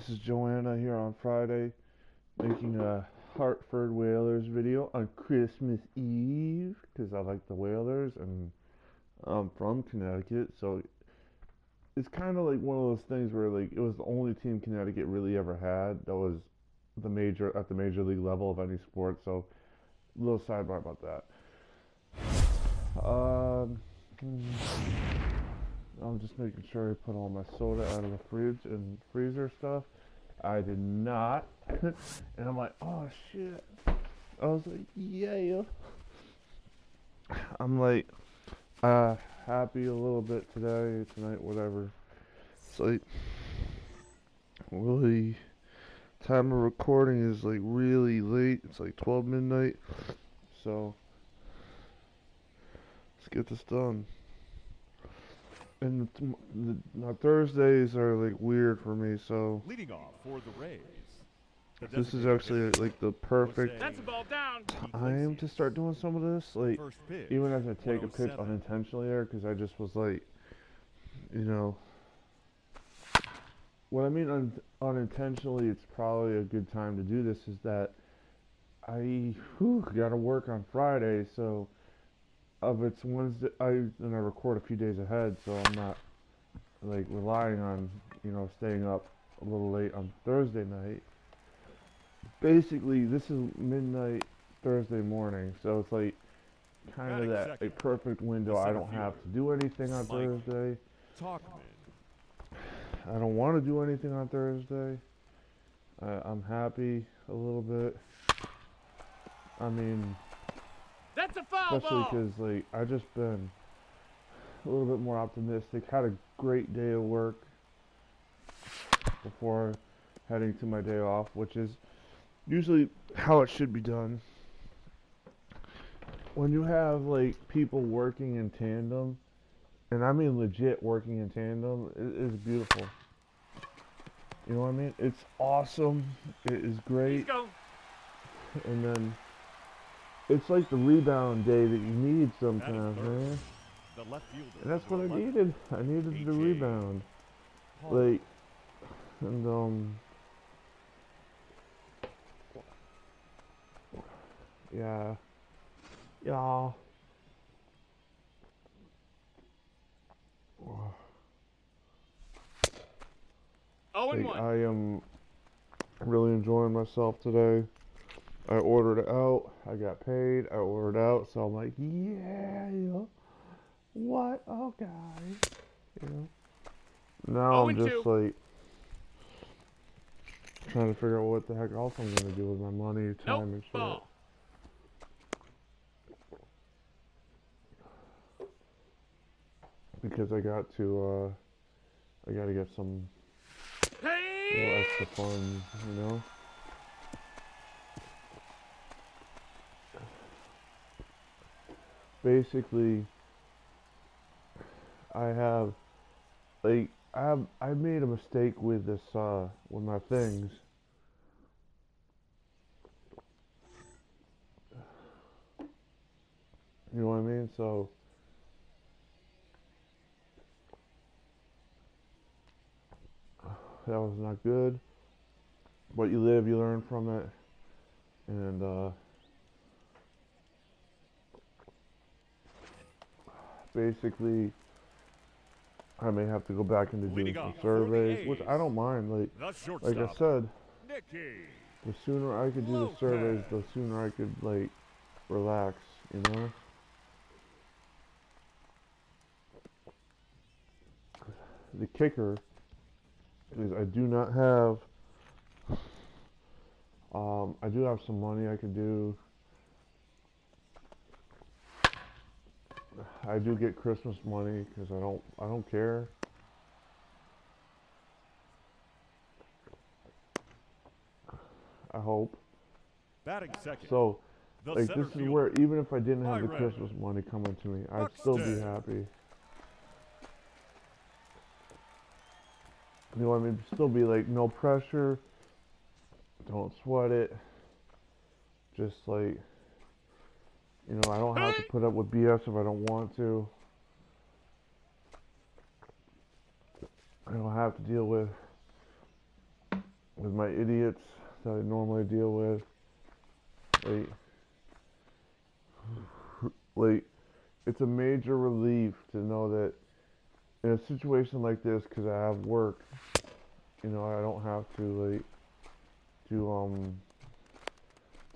this is Joanna here on Friday, making a Hartford Whalers video on Christmas Eve, because I like the Whalers, and I'm from Connecticut, so it's kind of like one of those things where like it was the only team Connecticut really ever had that was the major league level of any sport, so a little sidebar about that. I'm just making sure I put all my soda out of the fridge and freezer stuff. I did not. And I'm like, oh shit. I was like, yeah. I'm like, happy a little bit today, tonight, whatever. It's like, really, time of recording is like really late. It's like 12 midnight. So, let's get this done. And Thursdays are like weird for me, so leading off for the Rays. This is actually like the perfect time to start doing some of this. Like, even as I take a pitch unintentionally there, because I just was like, you know, what I mean unintentionally, it's probably a good time to do this, is that I gotta work on Friday, so if it's Wednesday, I record a few days ahead, so I'm not like relying on, you know, staying up a little late on Thursday night. Basically, this is midnight Thursday morning, so it's like kind of that a perfect window. I don't have to do anything on Thursday. I don't want to do anything on Thursday. I'm happy a little bit. I mean, that's a foul especially because like I just been a little bit more optimistic. Had a great day of work before heading to my day off, which is usually how it should be done. When you have like people working in tandem, and I mean legit working in tandem, it is beautiful. You know what I mean? It's awesome. It is great. And then it's like the rebound day that you need sometimes, man. And that's what I needed. I needed the rebound. Like, and yeah. Yeah. Like, I am really enjoying myself today. I ordered out, I got paid, I ordered out, so I'm like, yeah, what a guy, you know. Now I'm just like trying to figure out what the heck else I'm gonna do with my money, time, and shit. Because I gotta get some extra funds, you know. Basically, I made a mistake with this, with my things. You know what I mean? So, that was not good. But you live, you learn from it. And, basically, I may have to go back into doing some surveys, which I don't mind. Like I said, the sooner I could do the surveys, the sooner I could like relax, you know. The kicker is I do not have. I do have some money I could do. I do get Christmas money because I don't care. I hope. So, like, this is where even if I didn't have the Christmas money coming to me, I'd still be happy. You know what I mean? Still be like, no pressure. Don't sweat it. Just like, you know, I don't have to put up with BS if I don't want to. I don't have to deal with with my idiots that I normally deal with. Like, like it's a major relief to know that in a situation like this, because I have work, I don't have to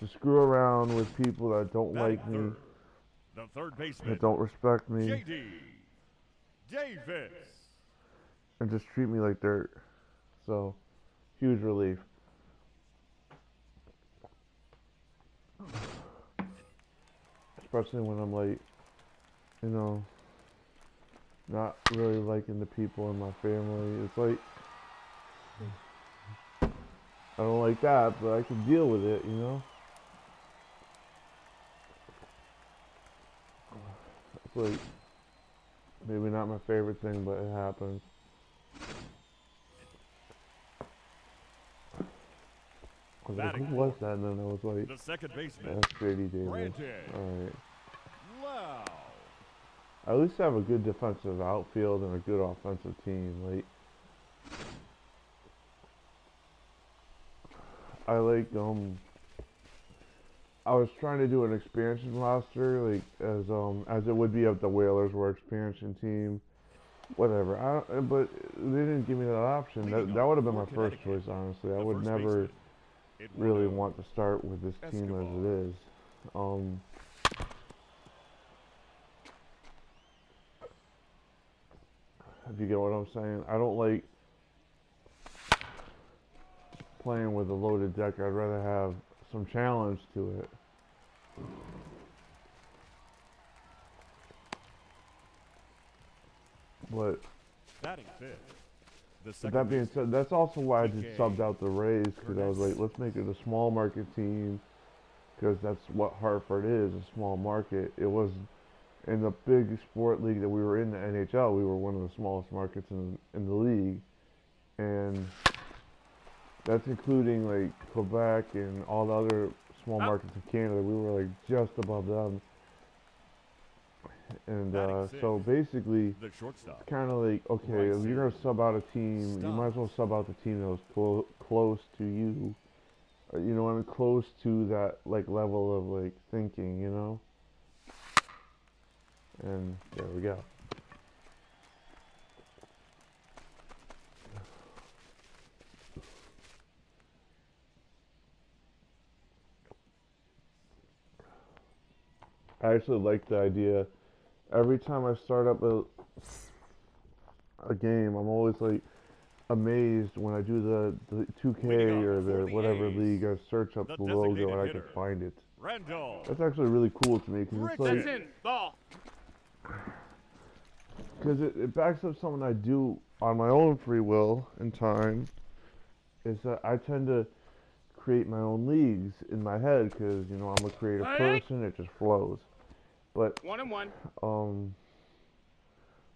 screw around with people that don't like me, the third baseman, that don't respect me, J.D. Davis, and just treat me like dirt. So, huge relief. Especially when I'm like, not really liking the people in my family. It's like, I don't like that, but I can deal with it, It's like, maybe not my favorite thing, but it happens. I was like, who was that? And then I was like, the second baseman, that's J.D. Davis. Brandon. Alright. Wow. I at least have a good defensive outfield and a good offensive team. Like, I was trying to do an expansion roster, like as it would be if the Whalers were expansion team, whatever. But they didn't give me that option. That would have been my first choice, honestly. I would never really want to start with this team as it is. If you get what I'm saying, I don't like playing with a loaded deck. I'd rather have some challenge to it. But with that being said, that's also why I just subbed out the Rays, because I was like, let's make it a small market team, because that's what Hartford is, a small market. It was in the big sport league that we were in, the NHL. We were one of the smallest markets in the league, and that's including like Quebec and all the other small markets in Canada. We were like just above them, and so basically it's kind of like, okay, if you're gonna sub out a team, you might as well sub out the team that was close to you, close to that like level of like thinking, and there we go. I actually like the idea. Every time I start up a game, I'm always like amazed when I do the 2K or the whatever league. I search up the logo and I can find it. That's actually really cool to me, because it's like, because it backs up something I do on my own free will and time. Is that I tend to create my own leagues in my head, because I'm a creative person. It just flows. But 1-1.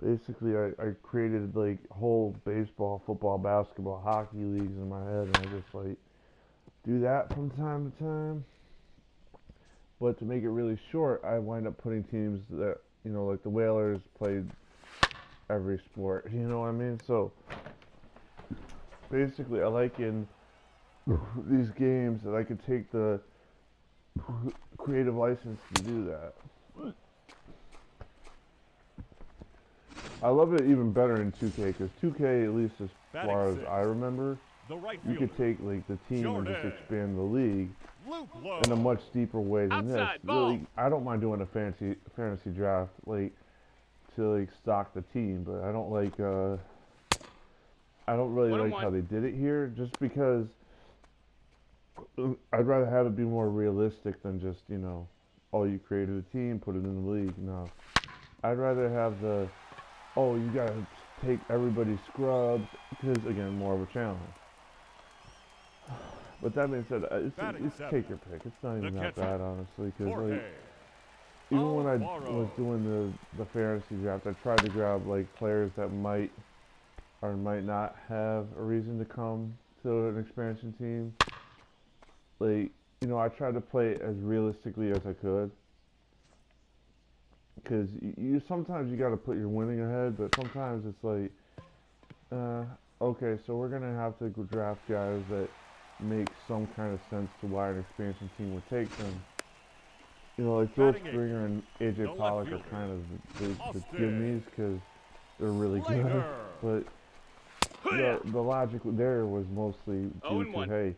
Basically, I created like whole baseball, football, basketball, hockey leagues in my head, and I just like do that from time to time. But to make it really short, I wind up putting teams that like the Whalers played every sport. You know what I mean? So basically, I like in these games that I could take the creative license to do that. I love it even better in 2K, because 2K, at least as far as I remember, you could take like the team and just expand the league in a much deeper way than this. Really, I don't mind doing a fantasy draft like to like stock the team, but I don't really like how they did it here, just because I'd rather have it be more realistic than just, oh, you created a team, put it in the league. No. I'd rather have you gotta take everybody's scrubs, because, again, more of a challenge. But that being said, it's take your pick. It's not even that bad, honestly, because, like, even when I was doing the fantasy draft, I tried to grab, like, players that might or might not have a reason to come to an expansion team. Like, I tried to play as realistically as I could, because sometimes you got to put your winning ahead, but sometimes it's like, okay, so we're gonna have to draft guys that make some kind of sense to why an expansion team would take them. You know, like George Batting eighth, Springer and AJ the left Pollock are fielder, kind of the Austin gimmies because they're really good. Slater. But the logic there was mostly due to, 0-1. hey,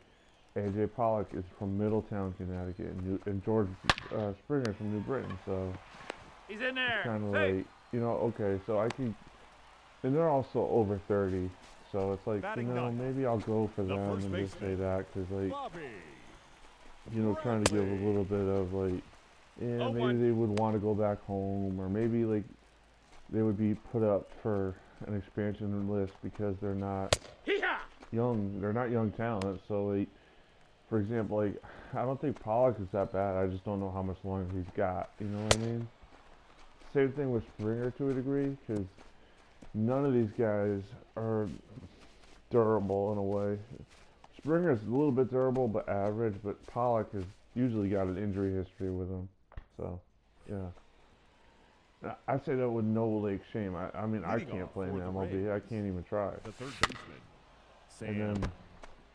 AJ Pollock is from Middletown, Connecticut, and George Springer is from New Britain, so He's in there. kind of Safe. like, you know, okay, so I can, and they're also over 30, so it's like, Batting you know, ninth, maybe I'll go for the them first and just say baseman, that, because, like, Bobby. you know, trying to give a Bradley. little bit of, like, yeah, 0-1. maybe they would want to go back home, or maybe, like, they would be put up for an expansion list because they're not Hee-haw! young talent, so, like, for example, like, I don't think Pollock is that bad, I just don't know how much longer he's got, you know what I mean? Same thing with Springer to a degree, because none of these guys are durable in a way. Springer's a little bit durable, but average, but Pollock has usually got an injury history with him, so, yeah. I say that with no, like, shame. I mean, I Leading can't off play in for the the MLB, I Rays. can't even try. The third baseman, And Sam then,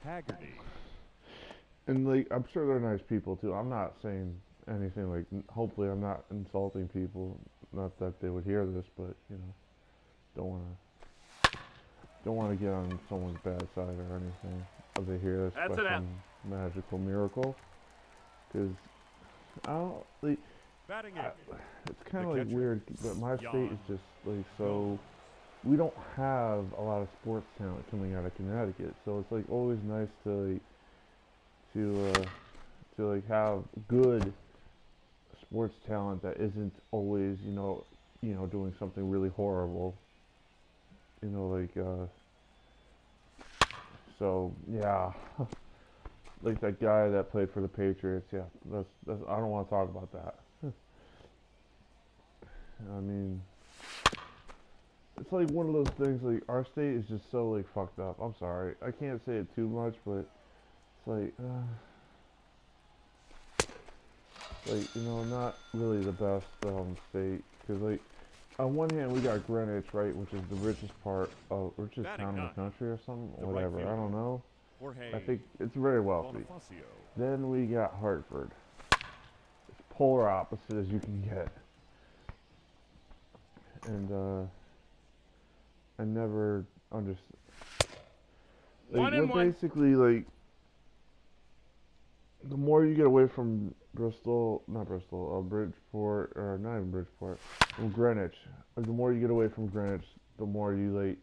Haggerty. and, like, I'm sure they're nice people, too. I'm not saying anything, like, hopefully I'm not insulting people. Not that they would hear this, but, you know, don't want to get on someone's bad side or anything. If they hear this That's by an F. some magical miracle. Because, I don't, like, Batting I, eighth, it's kind The of, like, catcher, weird, but my state is Jan. just, like, so, we don't have a lot of sports talent coming out of Connecticut, so it's, like, always nice to, like, to like, have good sports talent that isn't always, you know, doing something really horrible. You know, like, so, yeah. Like that guy that played for the Patriots, yeah, that's I don't want to talk about that. I mean, it's like one of those things, like, our state is just so, like, fucked up. I'm sorry. I can't say it too much, but it's like, you know, not really the best state. Because, like, on one hand, we got Greenwich, right, which is the richest Batting town in the ninth, country or something, the right whatever. I fielder, don't know. Jorge I think it's very wealthy. Bonifacio. Then we got Hartford. It's polar opposite as you can get. And, I never understood. Like, 1-1. we're basically, like, the more you get away from Bridgeport, or not even Bridgeport, from Greenwich, like, the more you get away from Greenwich, the more you, like,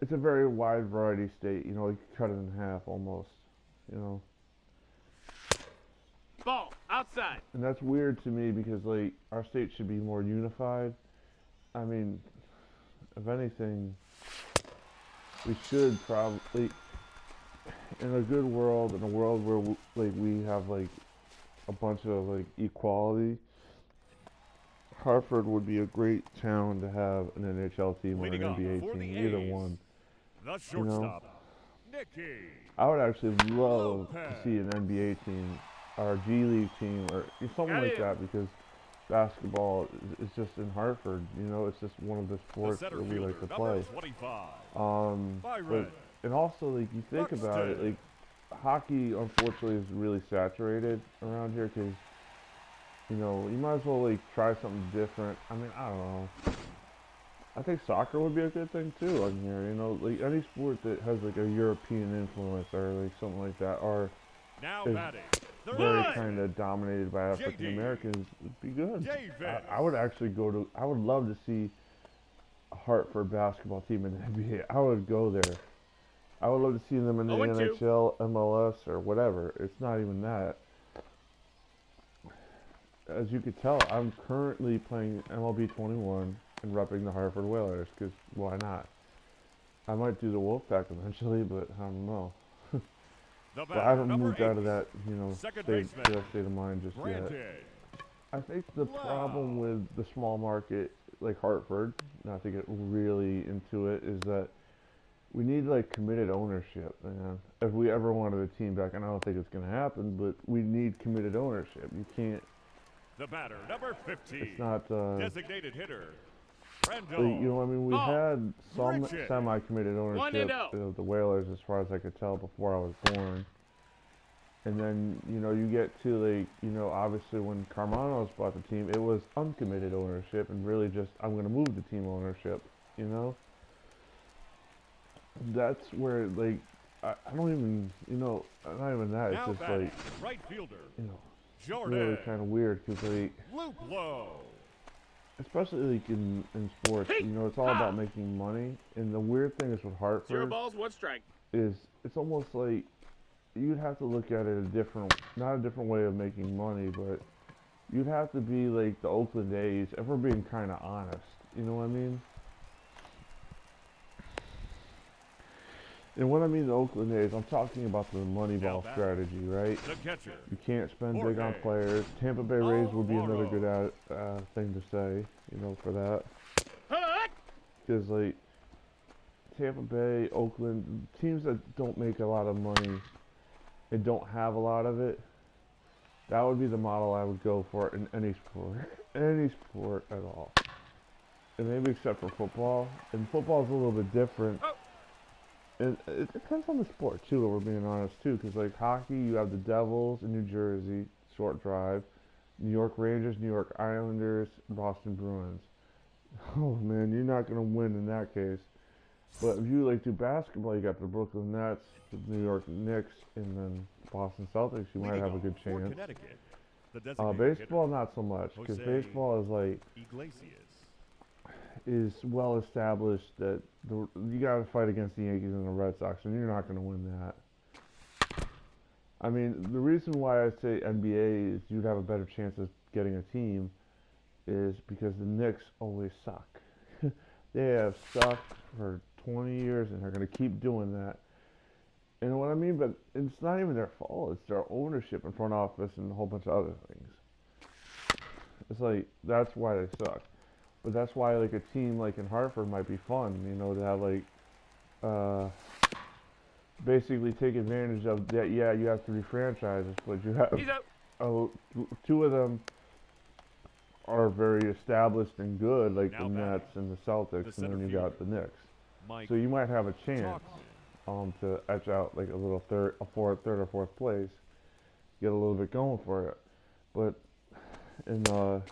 it's a very wide variety state, you know, you can cut it in half almost, you know. Ball. Outside. And that's weird to me because, like, our state should be more unified. I mean, if anything, we should probably, in a good world, in a world where we have, like, a bunch of, like, equality, Hartford would be a great town to have an NHL team or an Leading off NBA for the team, either A's, one. The shortstop, Nicky. I would actually love to Lopez. see an NBA team or a G League team or something Got like it. that, because basketball is just in Hartford, you know, it's just one of the The sports center that we fielder, like to number play. 25. But, Byron. and also, like, you think about it, Buxton. like, hockey unfortunately is really saturated around here because, you know, you might as well, like, try something different. I mean, I don't know. I think soccer would be a good thing too on here, you know, like any sport that has, like, a European influence or, like, something like that, or Now is batting. Third very baseman, kind of dominated by African Americans would be good. Davis. I would actually I would love to see a Hartford basketball team in the NBA. I would go there. I would love to see them in the 0-2. NHL, MLS, or whatever. It's not even that. As you could tell, I'm currently playing MLB 21 and repping the Hartford Whalers, because why not? I might do the Wolfpack eventually, but I don't know. The But I batter, haven't number moved out 8. of that, you know, Second state baseman, of mind just yet. Granted. I think the Wow. problem with the small market, like Hartford, not to get really into it, is that we need, like, committed ownership, man. If we ever wanted a team back, and I don't think it's going to happen, but we need committed ownership. You can't, The batter, number 15. it's not, Designated hitter, you know, I mean, we had some Richard. semi-committed ownership of the Whalers as far as I could tell before I was born. And then, you know, you get to, like, you know, obviously when Carmanos bought the team, it was uncommitted ownership and really just, I'm going to move the team ownership, you know? That's where, like, I don't even, you know, not even that, it's just, like, right fielder, you know, Jordan. really kind of weird because, like, especially, like, in sports, you know, it's all about making money. And the weird thing is with Hartford, 0 balls, 1 strike. is it's almost like you'd have to look at it a different, not a different way of making money, but you'd have to be like the Oakland A's, if we're being kind of honest, you know what I mean? And when I mean the Oakland A's, I'm talking about the Moneyball strategy, right? You can't spend big on players. Tampa Bay Rays would be another good thing to say, you know, for that. Because, like, Tampa Bay, Oakland, teams that don't make a lot of money and don't have a lot of it, that would be the model I would go for in any sport at all. And maybe except for football. And football's a little bit different. And it depends on the sport, too, if we're being honest, too. Because, like, hockey, you have the Devils in New Jersey, short drive. New York Rangers, New York Islanders, Boston Bruins. Oh, man, you're not going to win in that case. But if you, like, do basketball, you got the Brooklyn Nets, the New York Knicks, and then Boston Celtics, you might have a good chance. Baseball, not so much, because baseball is, like, is well established that you got to fight against the Yankees and the Red Sox, and you're not going to win that. I mean, the reason why I say NBA is you'd have a better chance of getting a team is because the Knicks always suck. They have sucked for 20 years, and they're going to keep doing that. You know what I mean? But it's not even their fault. It's their ownership and front office and a whole bunch of other things. It's like, that's why they suck. But that's why, like, a team like in Hartford might be fun, you know, to have, like, basically take advantage of that. Yeah, you have 3 franchises, but you have 2 of them are very established and good, like the Nets and the Celtics, and then you got the Knicks. So you might have a chance to etch out, like, a third or fourth place, get a little bit going for it. But in a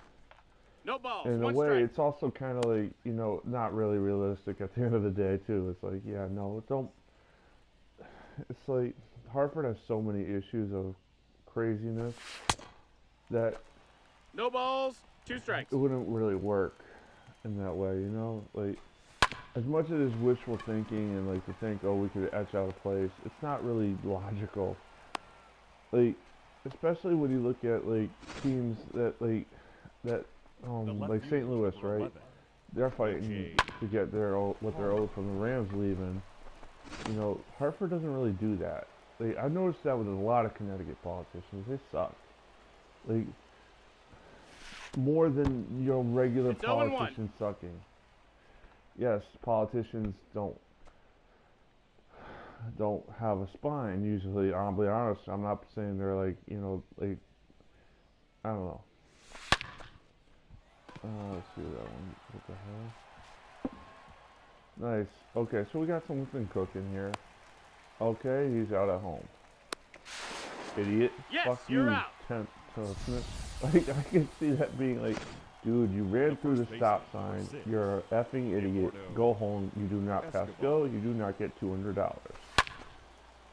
way, it's also kind of like, you know, not really realistic at the end of the day, too. It's like, yeah, no, don't. It's like Hartford has so many issues of craziness that no balls, 2 strikes. It wouldn't really work in that way, you know? Like, as much as it is wishful thinking and, like, to think, oh, we could etch out a place, it's not really logical. Like, especially when you look at, like, teams that, like St. Louis, right? They're fighting to get what they're owed from the Rams leaving. You know, Hartford doesn't really do that. Like, I've noticed that with a lot of Connecticut politicians. They suck. Like, more than, you know, regular politicians sucking. Yes, politicians don't have a spine usually. I'll be honest. I'm not saying they're like, you know, like, I don't know. Let's see that one. What the hell? Nice. Okay, so we got something cooking here. Okay, he's out at home. Idiot. Yes, Fuck you're you, out. Like, I can see that being like, dude, you ran through the stop sign. You're a effing idiot. Go home. You do not pass go. You do not get $200.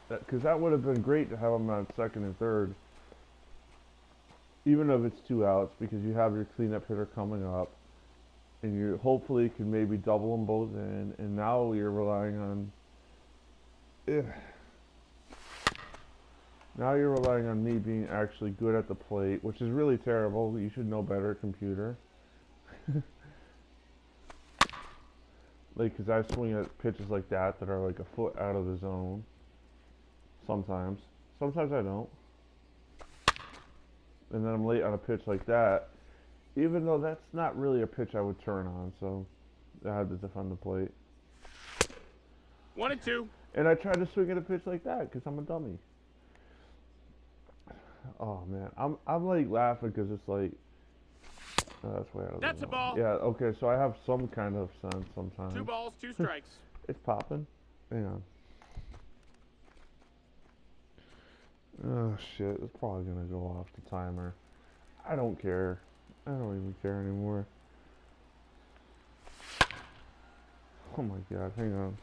Because that would have been great to have him on second and third. Even if it's 2 outs, because you have your cleanup hitter coming up, and you hopefully can maybe double them both in, and now you're relying on, now you're relying on me being actually good at the plate, which is really terrible. You should know better, computer. Like, because I swing at pitches like that are like a foot out of the zone. Sometimes I don't. And then I'm late on a pitch like that, even though that's not really a pitch I would turn on, so I had to defend the plate. 1-2. And I tried to swing at a pitch like that because I'm a dummy. Oh man, I'm like laughing because it's like, That's way out of That's the a ball. Yeah, okay, so I have some kind of sense sometimes. 2 balls, 2 strikes. It's popping. Hang on. Oh shit, it's probably gonna go off the timer. I don't care. I don't even care anymore. Oh my god, hang on.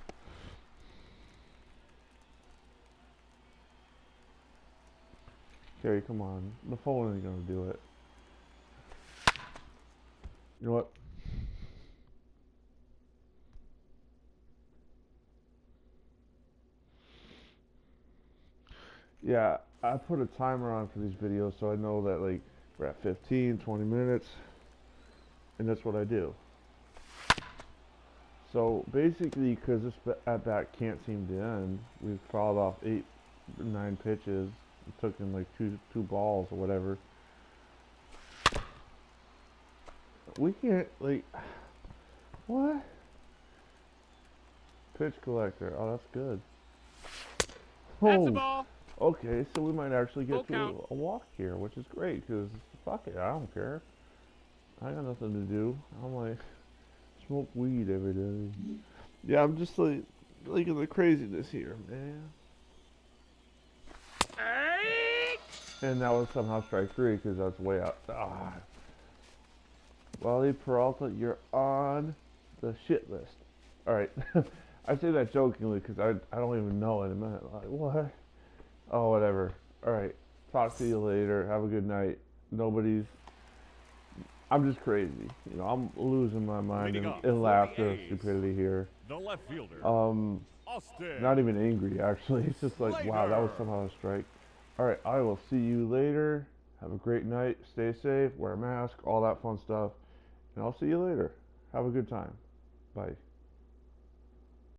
Okay, come on. The phone ain't gonna do it. You know what? Yeah, I put a timer on for these videos so I know that like we're at 15, 20 minutes, and that's what I do. So basically, because this at-bat can't seem to end, we've fouled off 8, 9 pitches. It took in like two balls or whatever. We can't, like, what? Pitch collector. Oh, that's good. That's a Oh, ball. okay, so we might actually Full get to count. a walk here, which is great, because fuck it, I don't care. I got nothing to do. I'm like, smoke weed every day. Yeah, I'm just like, at the craziness here, man. Hey! And that was somehow strike 3, because that's way out. Ah. Wally Peralta, you're on the shit list. Alright. I say that jokingly because I don't even know in a minute. Like, what? Oh, whatever. Alright. Talk to you later. Have a good night. I'm just crazy. You know, I'm losing my mind in laughter, stupidity here. The left fielder. Austin. Not even angry, actually. It's just like, wow, that was somehow a strike. Alright, I will see you later. Have a great night. Stay safe. Wear a mask. All that fun stuff. And I'll see you later. Have a good time. Bye.